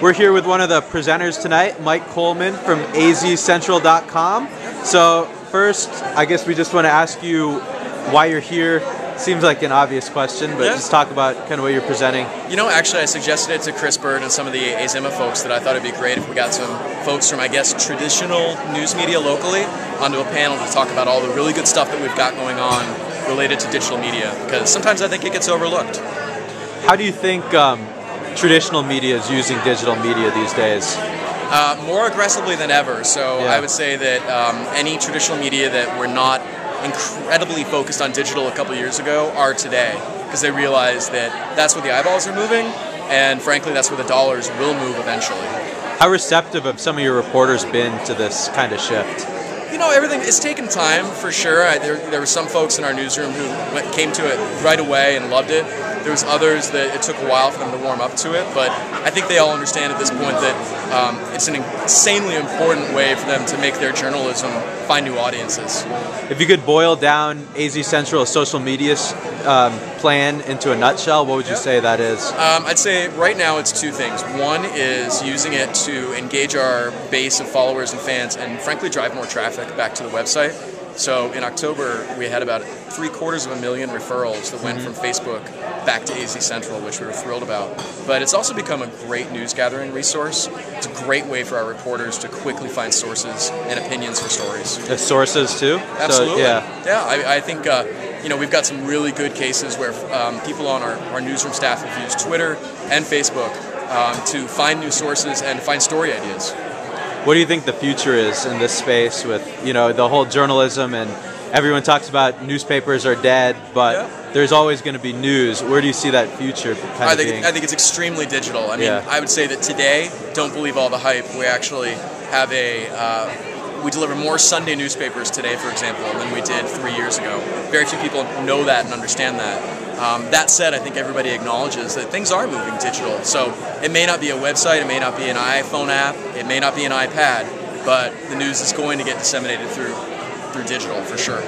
We're here with one of the presenters tonight, Mike Coleman from azcentral.com. So first, I guess we just want to ask you why you're here. Seems like an obvious question, but just talk about kind of what you're presenting. You know, actually I suggested it to Chris Bird and some of the Azima folks that I thought it'd be great if we got some folks from, I guess, traditional news media locally onto a panel to talk about all the really good stuff that we've got going on related to digital media, because sometimes I think it gets overlooked. How do you think traditional media is using digital media these days? More aggressively than ever. So I would say that any traditional media that were not incredibly focused on digital a couple years ago are today, because they realize that that's where the eyeballs are moving, and frankly that's where the dollars will move eventually. How receptive have some of your reporters been to this kind of shift? You know, it's taken time for sure. There were some folks in our newsroom who came to it right away and loved it. There was others that it took a while for them to warm up to it, but I think they all understand at this point that it's an insanely important way for them to make their journalism find new audiences. If you could boil down AZ Central's social media plan into a nutshell, what would you say that is? I'd say right now it's two things. One is using it to engage our base of followers and fans and frankly drive more traffic back to the website. So in October we had about 750,000 referrals that went from Facebook back to AZ Central, which we were thrilled about. But it's also become a great news gathering resource. It's a great way for our reporters to quickly find sources and opinions for stories. The sources too? Absolutely. So, I think you know, we've got some really good cases where people on our newsroom staff have used Twitter and Facebook to find new sources and find story ideas. What do you think the future is in this space with, you know, the whole journalism, and everyone talks about newspapers are dead, but there's always going to be news. Where do you see that future I think it's extremely digital. I mean, I would say that today, don't believe all the hype. We actually have we deliver more Sunday newspapers today, for example, than we did 3 years ago. Very few people know that and understand that. That said, I think everybody acknowledges that things are moving digital. So it may not be a website, it may not be an iPhone app, it may not be an iPad, but the news is going to get disseminated through digital for sure.